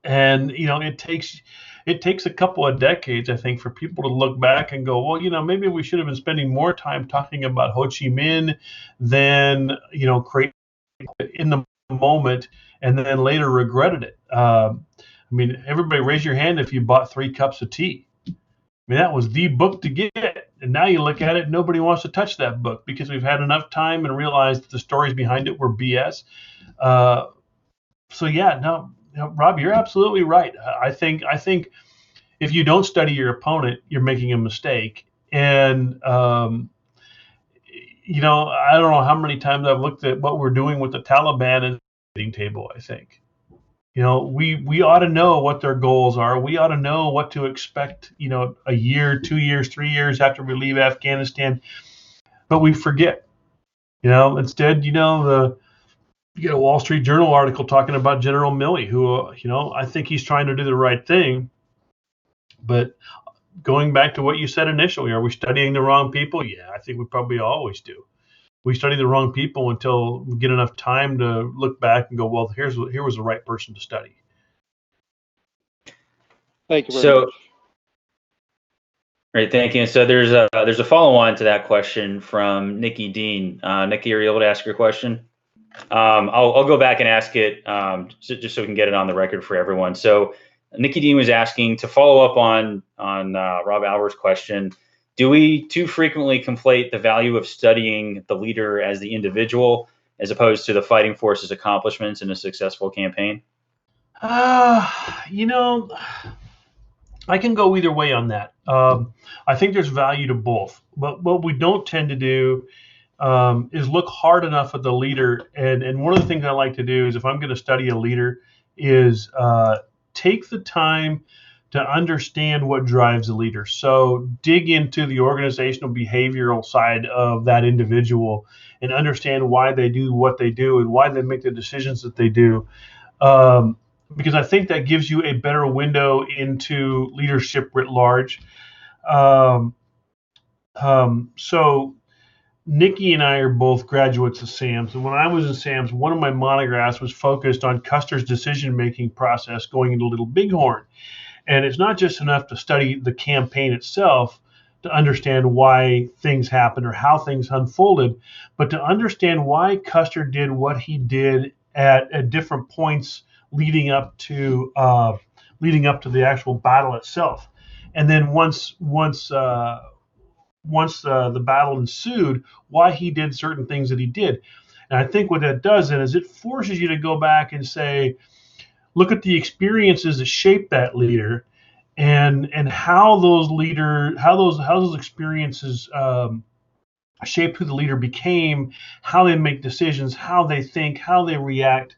S3: it takes a couple of decades, I think, for people to look back and go, well, maybe we should have been spending more time talking about Ho Chi Minh than, create in the moment and then later regretted it. I mean, everybody raise your hand if you bought 3 cups of tea. I mean, that was the book to get. And now you look at it, nobody wants to touch that book because we've had enough time and realized that the stories behind it were BS. So yeah, no, Rob, you're absolutely right. I think if you don't study your opponent, you're making a mistake. And I don't know how many times I've looked at what we're doing with the Taliban at the meeting table. I think, we ought to know what their goals are. We ought to know what to expect. A year, 2 years, 3 years after we leave Afghanistan, but we forget. Instead, you get a Wall Street Journal article talking about General Milley, who, I think he's trying to do the right thing. But going back to what you said initially, are we studying the wrong people? Yeah, I think we probably always do. We study the wrong people until we get enough time to look back and go, well, here was the right person to study.
S5: Thank you very much.
S2: Great, thank you. So there's a follow-on to that question from Nikki Dean. Nikki, are you able to ask your question? I'll go back and ask it just so we can get it on the record for everyone. So Nikki Dean was asking, to follow up on Rob Albert's question, do we too frequently conflate the value of studying the leader as the individual as opposed to the fighting force's accomplishments in a successful campaign?
S3: I can go either way on that. I think there's value to both. But what we don't tend to do is look hard enough at the leader. And one of the things I like to do is, if I'm going to study a leader, is take the time to understand what drives the leader. So dig into the organizational behavioral side of that individual and understand why they do what they do and why they make the decisions that they do. Because I think that gives you a better window into leadership writ large. So Nikki and I are both graduates of SAMS. And when I was in SAMS, one of my monographs was focused on Custer's decision-making process going into Little Bighorn. And it's not just enough to study the campaign itself to understand why things happened or how things unfolded, but to understand why Custer did what he did at different points leading up to the actual battle itself. And then once the battle ensued, why he did certain things that he did. And I think what that does then is it forces you to go back and say, look at the experiences that shaped that leader, and how those experiences shaped who the leader became, how they make decisions, how they think, how they react.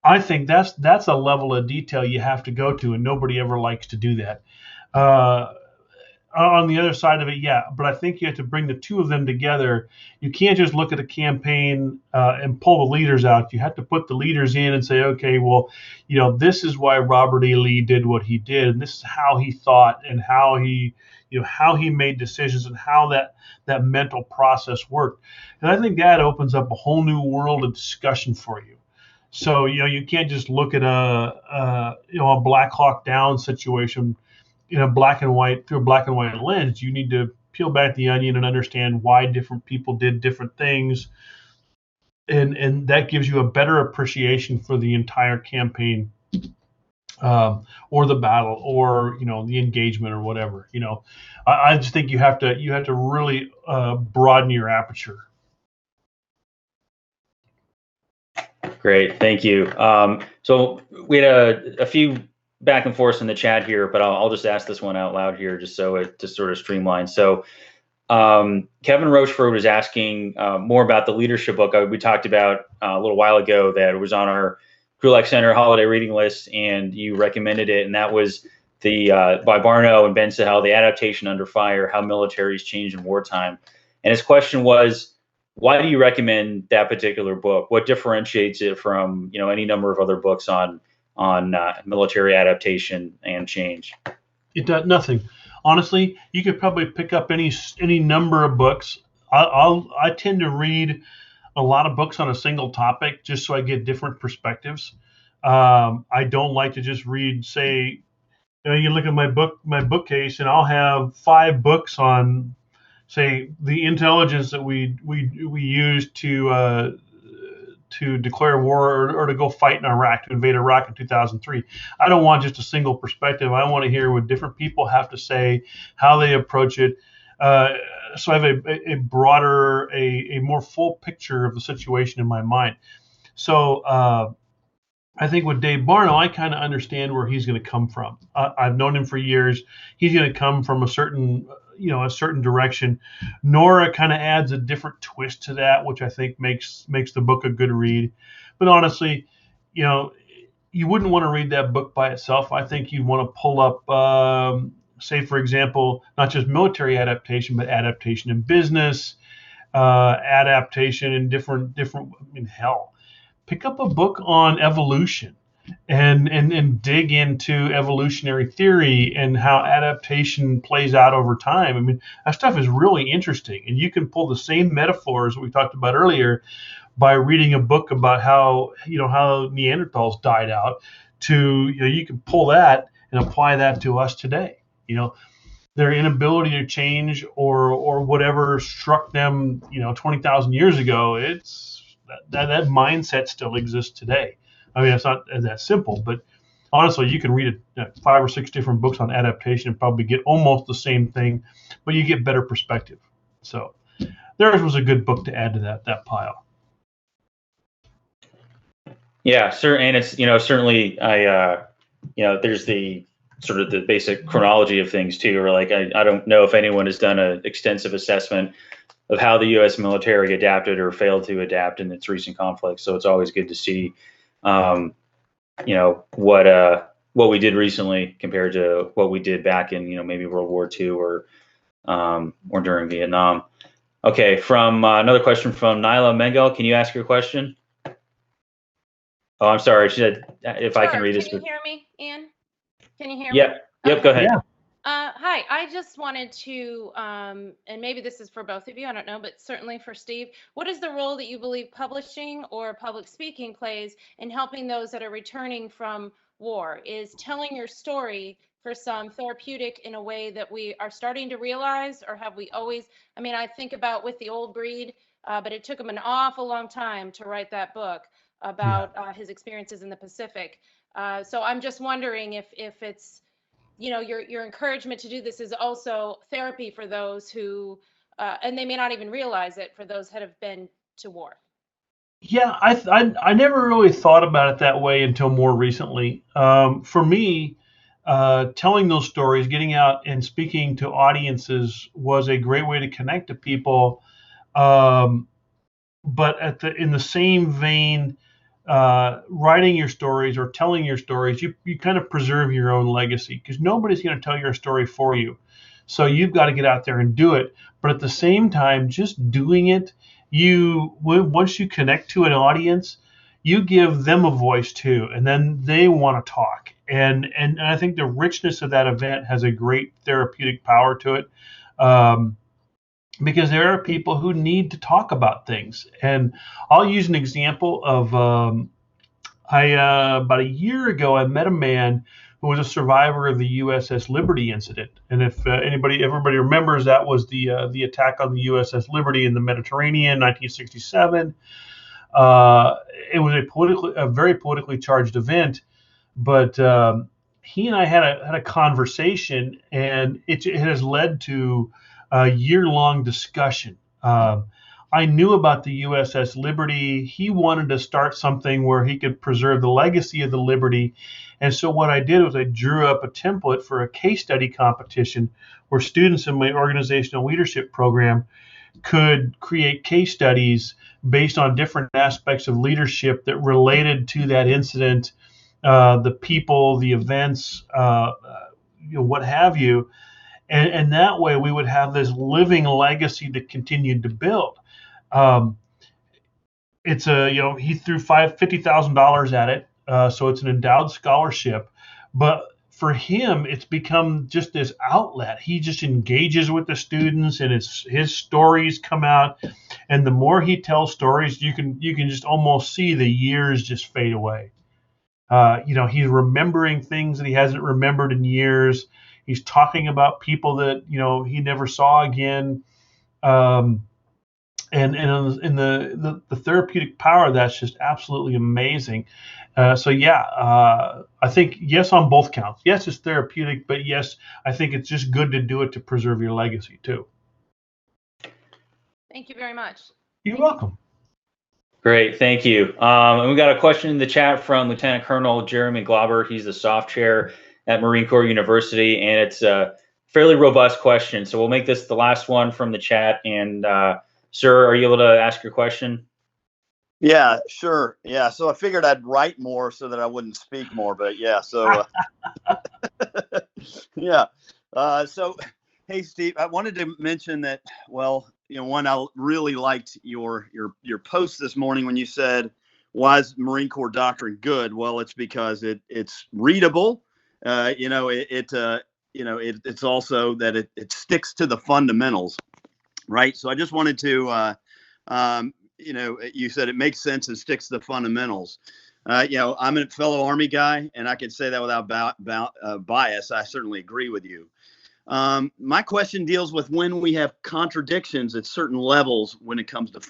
S3: I think that's a level of detail you have to go to, and nobody ever likes to do that. On the other side of it, yeah, but I think you have to bring the two of them together. You can't just look at a campaign and pull the leaders out. You have to put the leaders in and say, okay, well, this is why Robert E. Lee did what he did, and this is how he thought, and how he made decisions, and how that mental process worked. And I think that opens up a whole new world of discussion for you. So you can't just look at a Black Hawk Down situation through a black and white lens. You need to peel back the onion and understand why different people did different things, and that gives you a better appreciation for the entire campaign, or the battle, or the engagement, or whatever. I just think you have to really broaden your aperture.
S2: Great, thank you. So we had a few back and forth in the chat here, but I'll just ask this one out loud here, just so it just sort of streamlines. So Kevin Rochefort was asking more about the leadership book we talked about a little while ago that was on our Krulak Center holiday reading list, and you recommended it, and that was the by Barno and Ben Sahel, The Adaptation Under Fire: How Militaries Change in Wartime. And his question was, why do you recommend that particular book? What differentiates it from any number of other books on military adaptation and change?
S3: It does nothing. Honestly, you could probably pick up any number of books. I tend to read a lot of books on a single topic just so I get different perspectives. I don't like to just read, say, you look at my bookcase, and I'll have 5 books on, say, the intelligence that we used to declare war, or to go fight in Iraq, to invade Iraq in 2003. I don't want just a single perspective. I want to hear what different people have to say, how they approach it. So I have a broader, a more full picture of the situation in my mind. So I think with Dave Barno, I kind of understand where he's going to come from. I've known him for years. He's going to come from a certain direction. Nora kind of adds a different twist to that, which I think makes the book a good read. But honestly, you wouldn't want to read that book by itself. I think you want to pull up, say, for example, not just military adaptation, but adaptation in business, adaptation in different. Hell, pick up a book on evolution and dig into evolutionary theory and how adaptation plays out over time. That stuff is really interesting, and you can pull the same metaphors that we talked about earlier by reading a book about how Neanderthals died out. You can pull that and apply that to us today. Their inability to change, or whatever struck them 20,000 years ago, it's that mindset still exists today. It's not that simple, but honestly, you can read 5 or 6 different books on adaptation and probably get almost the same thing, but you get better perspective. So theirs was a good book to add to that pile.
S2: Yeah, sir, and it's certainly there's the sort of the basic chronology of things too. Or like I don't know if anyone has done an extensive assessment of how the U.S. military adapted or failed to adapt in its recent conflicts. So it's always good to see, what we did recently compared to what we did back in, maybe World War II or during Vietnam. Okay, from another question from Nyla Mengel. Can you ask your question? Oh, I'm sorry. She said if I can read this.
S6: Can you hear me, Ian? Can you hear me?
S2: Yep.
S6: Okay.
S2: Go ahead.
S3: Yeah.
S6: Hi, I just wanted to, and maybe this is for both of you, I don't know, but certainly for Steve, what is the role that you believe publishing or public speaking plays in helping those that are returning from war? Is telling your story for some therapeutic in a way that we are starting to realize, or have we always, I think about With the Old Breed, but it took him an awful long time to write that book about his experiences in the Pacific. So I'm just wondering if it's, your encouragement to do this is also therapy for those who, and they may not even realize it, for those that have been to war.
S3: Yeah, I never really thought about it that way until more recently. For me, telling those stories, getting out and speaking to audiences was a great way to connect to people. But in the same vein, writing your stories or telling your stories, you kind of preserve your own legacy, because nobody's going to tell your story for you. So you've got to get out there and do it. But at the same time, just doing it, once you connect to an audience, you give them a voice too, and then they want to talk. And I think the richness of that event has a great therapeutic power to it. Because there are people who need to talk about things. And I'll use an example of, about a year ago, I met a man who was a survivor of the USS Liberty incident. And if everybody remembers, that was the attack on the USS Liberty in the Mediterranean, 1967. It was a very politically charged event, but he and I had a conversation, and it has led to a year-long discussion. I knew about the USS Liberty. He wanted to start something where he could preserve the legacy of the Liberty. And so what I did was I drew up a template for a case study competition where students in my organizational leadership program could create case studies based on different aspects of leadership that related to that incident, the people, the events, what have you. And that way we would have this living legacy that continued to build. He threw $50,000 at it, so it's an endowed scholarship. But for him, it's become just this outlet. He just engages with the students, and his stories come out. And the more he tells stories, you can just almost see the years just fade away. He's remembering things that he hasn't remembered in years. He's talking about people that he never saw again. And the therapeutic power of that's just absolutely amazing. I think yes on both counts. Yes, it's therapeutic, but yes, I think it's just good to do it to preserve your legacy too.
S6: Thank you very much.
S3: You're welcome.
S2: Great, thank you. And we got a question in the chat from Lieutenant Colonel Jeremy Glauber. He's the soft chair at Marine Corps University, and it's a fairly robust question. So we'll make this the last one from the chat. And sir, are you able to ask your question?
S7: Yeah, sure. Yeah, so I figured I'd write more so that I wouldn't speak more, but yeah, so yeah. So hey, Steve, I wanted to mention that, well, one, I really liked your post this morning when you said, why is Marine Corps doctrine good? Well, it's because it's readable. It's also that it sticks to the fundamentals, right? So I just wanted to, you said it makes sense and sticks to the fundamentals. I'm a fellow Army guy, and I can say that without bias. I certainly agree with you. My question deals with when we have contradictions at certain levels when it comes to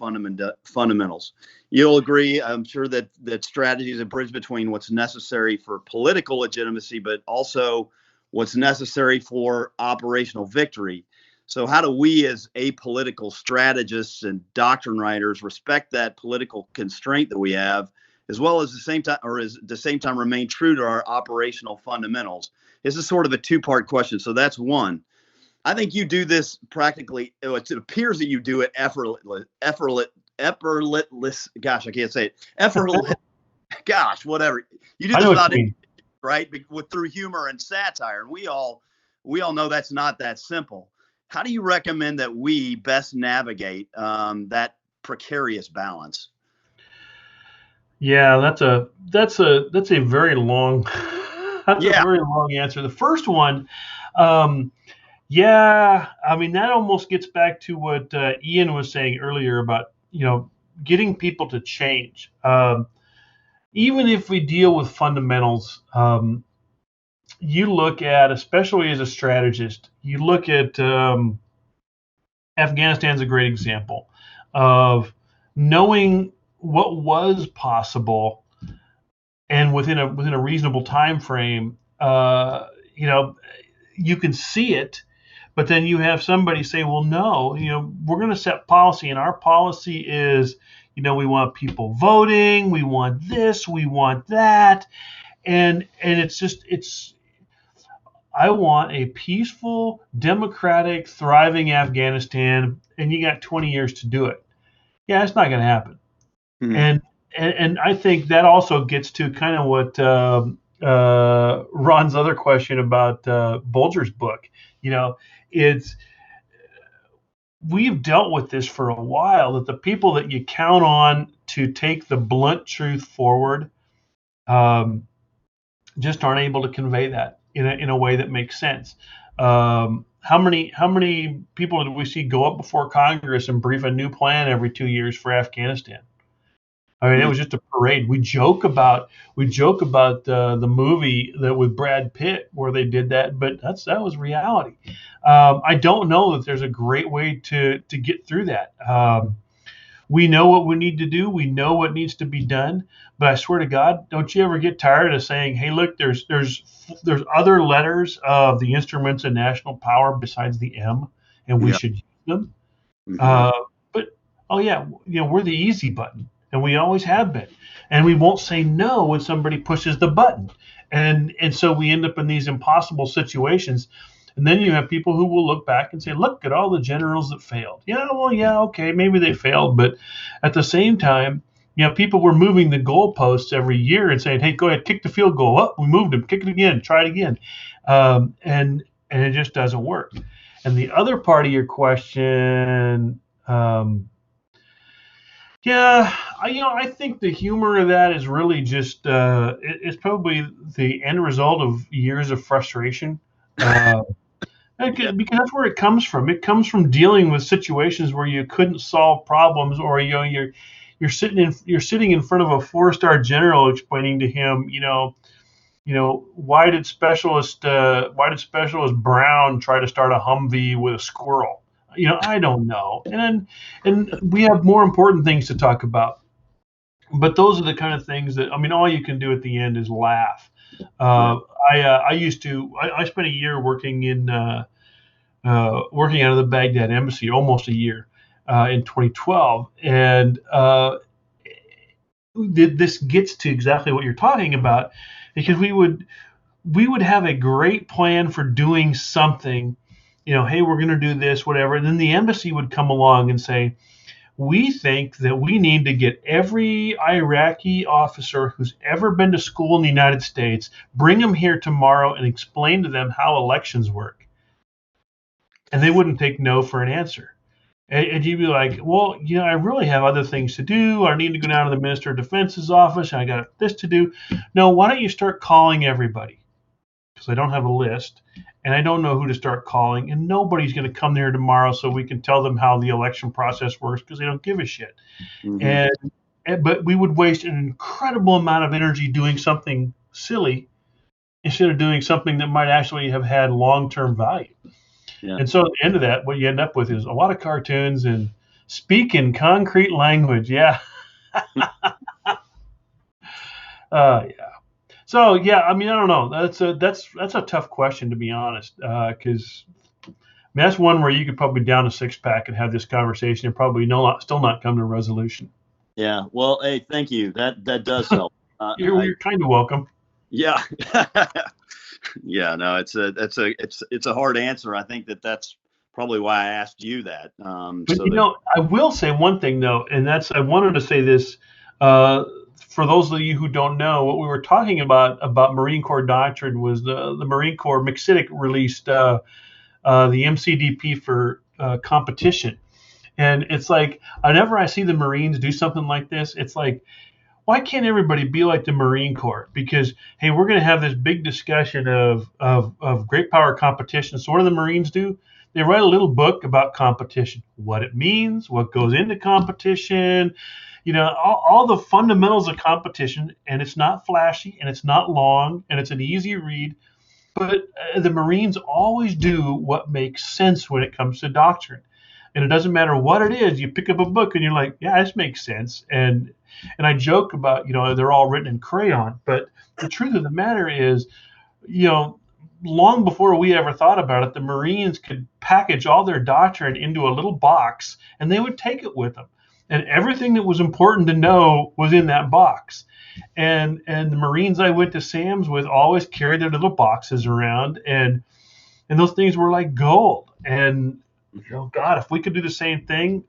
S7: fundamentals. You'll agree, I'm sure, that strategy is a bridge between what's necessary for political legitimacy, but also what's necessary for operational victory. So how do we as apolitical strategists and doctrine writers respect that political constraint that we have, as well as at the same time remain true to our operational fundamentals? This is sort of a two-part question. So that's one. I think you do this practically. It appears that you do it effortless. Gosh, I can't say it. Effortless. Gosh, whatever. You do this without it, right? Through humor and satire. And we all know that's not that simple. How do you recommend that we best navigate that precarious balance?
S3: Yeah, that's a very long. That's a very long answer. The first one, that almost gets back to what Ian was saying earlier about, getting people to change. Even if we deal with fundamentals, you look at, especially as a strategist, you look at Afghanistan's a great example of knowing what was possible. And within a reasonable time frame, you can see it, but then you have somebody say, "Well, no, we're going to set policy, and our policy is, we want people voting, we want this, we want that," and I want a peaceful, democratic, thriving Afghanistan, and you got 20 years to do it. Yeah, it's not going to happen, And I think that also gets to kind of what Ron's other question about Bulger's book. We've dealt with this for a while, that the people that you count on to take the blunt truth forward just aren't able to convey that in a way that makes sense. How many people did we see go up before Congress and brief a new plan every 2 years for Afghanistan? I mean, it was just a parade. We joke about the movie that with Brad Pitt where they did that, but that was reality. I don't know that there's a great way to get through that. We know what we need to do. We know what needs to be done. But I swear to God, don't you ever get tired of saying, "Hey, look, there's other letters of the instruments of national power besides the M, and we
S7: Yeah.
S3: should use them."
S7: Mhm.
S3: But oh yeah, we're the easy button, and we always have been, and we won't say no when somebody pushes the button, and so we end up in these impossible situations. And then you have people who will look back and say, "Look at all the generals that failed." Yeah, well, yeah, okay, maybe they failed, but at the same time, people were moving the goalposts every year and saying, "Hey, go ahead, kick the field goal. Oh, we moved him. Kick it again. Try it again," and it just doesn't work. And the other part of your question, yeah, I think the humor of that is really just it's probably the end result of years of frustration.
S7: Yeah.
S3: Because that's where it comes from. It comes from dealing with situations where you couldn't solve problems, or you're sitting in front of a 4-star general explaining to him, why did specialist Brown try to start a Humvee with a squirrel? I don't know. And we have more important things to talk about. But those are the kind of things that, I mean, all you can do at the end is laugh. I spent a year working working out of the Baghdad embassy, almost a year, in 2012, and this gets to exactly what you're talking about, because we would have a great plan for doing something, hey, we're going to do this, whatever, and then the embassy would come along and say, we think that we need to get every Iraqi officer who's ever been to school in the United States, bring them here tomorrow and explain to them how elections work. And they wouldn't take no for an answer. And you'd be like, well, I really have other things to do. I need to go down to the Minister of Defense's office, and I got this to do. No, why don't you start calling everybody? Because I don't have a list, and I don't know who to start calling, and nobody's going to come there tomorrow so we can tell them how the election process works, because they don't give a shit.
S7: Mhm.
S3: But we would waste an incredible amount of energy doing something silly instead of doing something that might actually have had long-term value.
S7: Yeah.
S3: And so at the end of that, what you end up with is a lot of cartoons and speak in concrete language. Yeah. Yeah. So yeah, I mean, I don't know. That's a tough question, to be honest, because that's one where you could probably down a 6-pack and have this conversation and probably still not come to a resolution.
S7: Yeah. Well, hey, thank you. That does help.
S3: You're kind of welcome.
S7: Yeah. Yeah. No, it's a hard answer. I think that's probably why I asked you that.
S3: But I will say one thing though, and that's, I wanted to say this. For those of you who don't know, what we were talking about Marine Corps doctrine was the Marine Corps McCitic released the MCDP for competition. And it's like, whenever I see the Marines do something like this, it's like, why can't everybody be like the Marine Corps? Because, hey, we're going to have this big discussion of great power competition. So what do the Marines do? They write a little book about competition, what it means, what goes into competition, all the fundamentals of competition. And it's not flashy, and it's not long, and it's an easy read. But the Marines always do what makes sense when it comes to doctrine. And it doesn't matter what it is. You pick up a book and you're like, yeah, this makes sense. And I joke about, they're all written in crayon. But the truth of the matter is, long before we ever thought about it, the Marines could package all their doctrine into a little box and they would take it with them. And everything that was important to know was in that box. And the Marines I went to SAMs with always carried their little boxes around, and those things were like gold. And God, if we could do the same thing,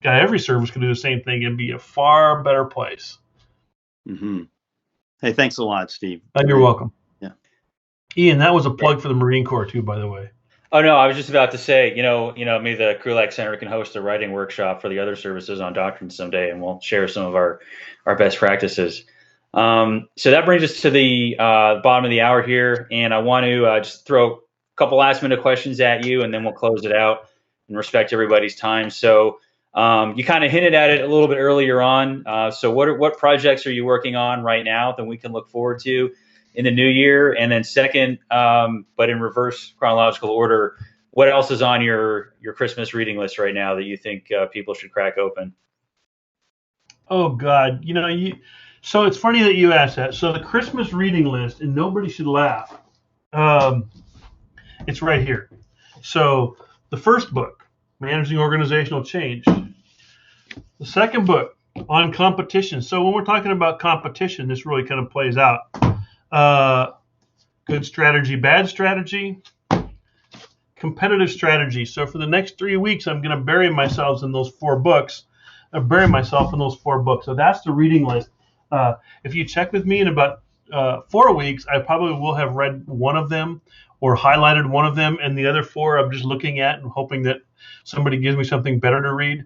S3: every service could do the same thing and be a far better place.
S7: Mm-hmm. Hey, thanks a lot, Steve.
S3: You're welcome.
S7: Yeah.
S3: Ian, that was a plug for the Marine Corps too, by the way.
S2: Oh no, I was just about to say, maybe the Krulak Center can host a writing workshop for the other services on doctrine someday, and we'll share some of our best practices. So that brings us to the bottom of the hour here, and I want to just throw a couple last minute questions at you, and then we'll close it out and respect everybody's time. So You kind of hinted at it a little bit earlier on. So what projects are you working on right now that we can look forward to in the new year? And then second, but in reverse chronological order, what else is on your Christmas reading list right now that you think people should crack open?
S3: Oh God, so it's funny that you asked that. So the Christmas reading list, and nobody should laugh. It's right here. So the first book, Managing Organizational Change. The second book on competition. So when we're talking about competition, this really kind of plays out. Good strategy, bad strategy, competitive strategy. So for the next 3 weeks, I'm going to bury myself in those 4 books. So that's the reading list. If you check with me in about 4 weeks, I probably will have read one of them or highlighted one of them, and the other 4 I'm just looking at and hoping that somebody gives me something better to read.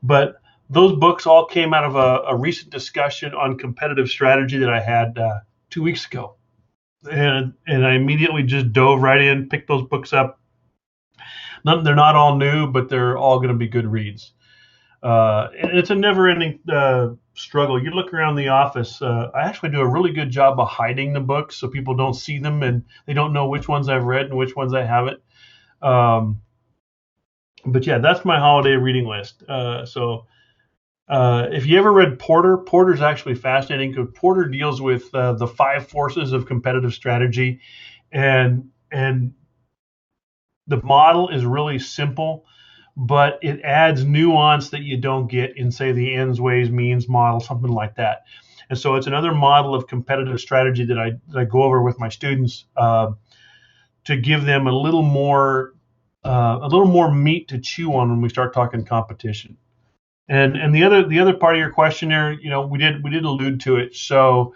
S3: But those books all came out of a recent discussion on competitive strategy that I had 2 weeks ago. And I immediately just dove right in, picked those books up. They're not all new, but they're all going to be good reads. And it's a never-ending struggle. You look around the office. I actually do a really good job of hiding the books so people don't see them and they don't know which ones I've read and which ones I haven't. But yeah, that's my holiday reading list. If you ever read Porter's actually fascinating because Porter deals with the 5 forces of competitive strategy, and the model is really simple, but it adds nuance that you don't get in, say, the ends, ways, means model, something like that. And so it's another model of competitive strategy that I go over with my students to give them a little more meat to chew on when we start talking competition. And the other part of your question there, we did allude to it. So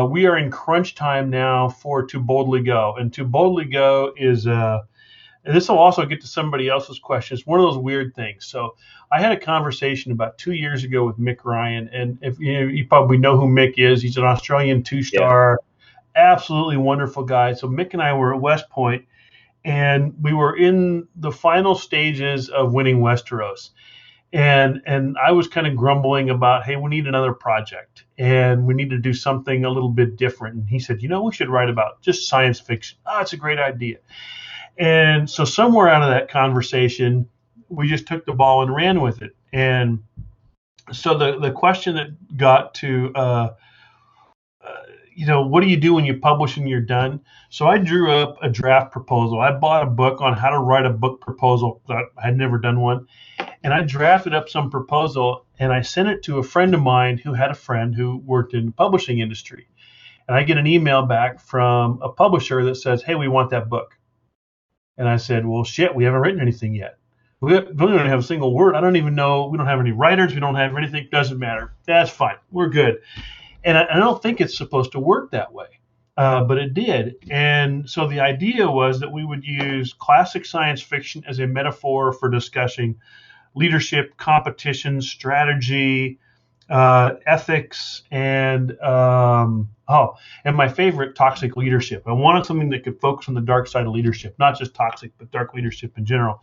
S3: we are in crunch time now for To Boldly Go, and To Boldly Go is and this will also get to somebody else's question. It's one of those weird things. So I had a conversation about 2 years ago with Mick Ryan, and if you probably know who Mick is, he's an Australian 2-star, absolutely wonderful guy. So Mick and I were at West Point, and we were in the final stages of winning Westeros. And I was kind of grumbling about, hey, we need another project and we need to do something a little bit different. And he said, we should write about just science fiction. Oh, it's a great idea. And so somewhere out of that conversation, we just took the ball and ran with it. And so the question that got to, what do you do when you publish and you're done? So I drew up a draft proposal. I bought a book on how to write a book proposal. I had never done one. And I drafted up some proposal and I sent it to a friend of mine who had a friend who worked in the publishing industry. And I get an email back from a publisher that says, hey, we want that book. And I said, well, shit, we haven't written anything yet. We don't even have a single word. I don't even know. We don't have any writers. We don't have anything. Doesn't matter. That's fine. We're good. And I don't think it's supposed to work that way. But it did. And so the idea was that we would use classic science fiction as a metaphor for discussing leadership, competition, strategy, ethics, and my favorite, toxic leadership. I wanted something that could focus on the dark side of leadership, not just toxic, but dark leadership in general.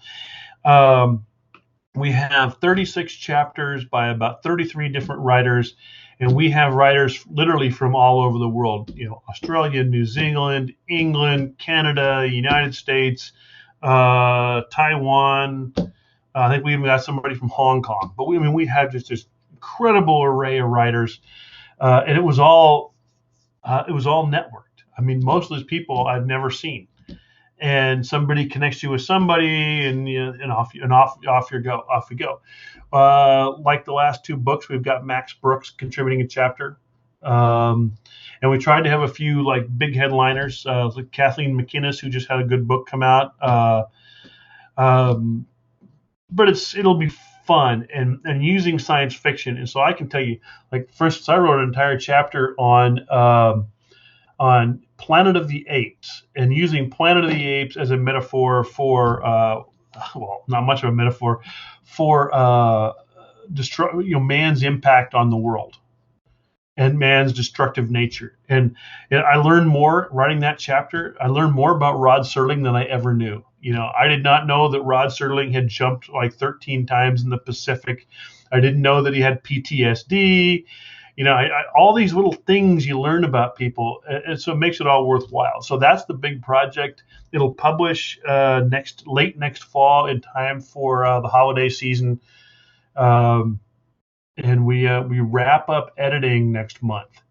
S3: We have 36 chapters by about 33 different writers, and we have writers literally from all over the world. Australia, New Zealand, England, Canada, United States, Taiwan. I think we even got somebody from Hong Kong. But we have just this incredible array of writers, and it was all networked. Most of those people I've never seen, and somebody connects you with somebody, and off you go. Like the last 2 books, we've got Max Brooks contributing a chapter, and we tried to have a few like big headliners, like Kathleen McInnes, who just had a good book come out. But it'll be fun and using science fiction. And so I can tell you, like, for instance, I wrote an entire chapter on Planet of the Apes, and using Planet of the Apes as a metaphor for not much of a metaphor for man's impact on the world and man's destructive nature. And I learned more writing that chapter. I learned more about Rod Serling than I ever knew. I did not know that Rod Serling had jumped like 13 times in the Pacific. I didn't know that he had PTSD. All these little things you learn about people, and so it makes it all worthwhile. So that's the big project. It'll publish late next fall in time for the holiday season, and we wrap up editing next month,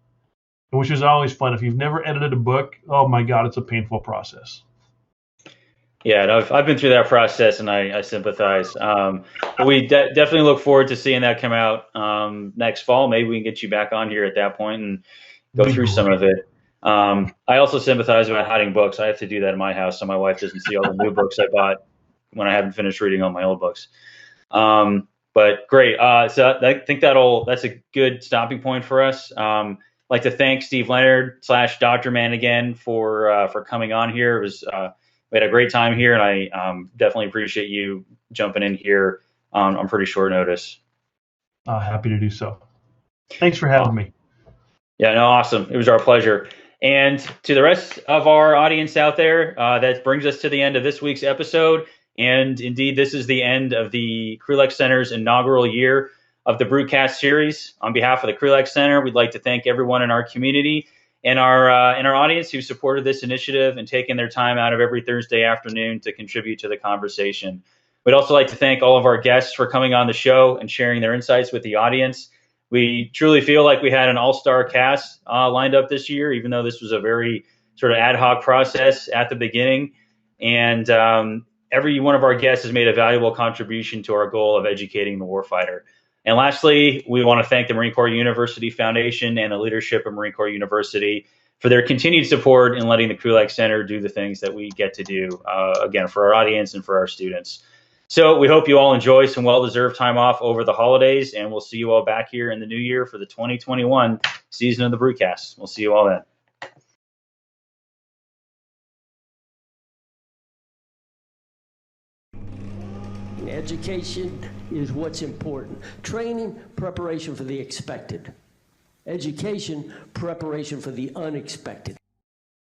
S3: which is always fun. If you've never edited a book, oh my God, it's a painful process.
S2: Yeah, no, I've been through that process, and I sympathize. We definitely look forward to seeing that come out next fall. Maybe we can get you back on here at that point and go through some of it. I also sympathize about hiding books. I have to do that in my house so my wife doesn't see all the new books I bought when I haven't finished reading all my old books. But great. So I think that's a good stopping point for us. I'd like to thank Steve Leonard / Doctrine Man again for coming on here. It was we had a great time here, and I definitely appreciate you jumping in here on pretty short notice.
S3: Happy to do so. Thanks for having me.
S2: Yeah, no, awesome. It was our pleasure. And to the rest of our audience out there, that brings us to the end of this week's episode. And indeed, this is the end of the Krulak Center's inaugural year of the Brewcast series. On behalf of the Krulak Center, we'd like to thank everyone in our community and our audience who supported this initiative and taken their time out of every Thursday afternoon to contribute to the conversation. We'd also like to thank all of our guests for coming on the show and sharing their insights with the audience. We truly feel like we had an all-star cast lined up this year, even though this was a very sort of ad hoc process at the beginning. And every one of our guests has made a valuable contribution to our goal of educating the warfighter. And lastly, we want to thank the Marine Corps University Foundation and the leadership of Marine Corps University for their continued support in letting the Krulak Center do the things that we get to do, again, for our audience and for our students. So we hope you all enjoy some well-deserved time off over the holidays, and we'll see you all back here in the new year for the 2021 season of the Brewcast. We'll see you all then.
S1: Education is what's important. Training, preparation for the expected. Education, preparation for the unexpected.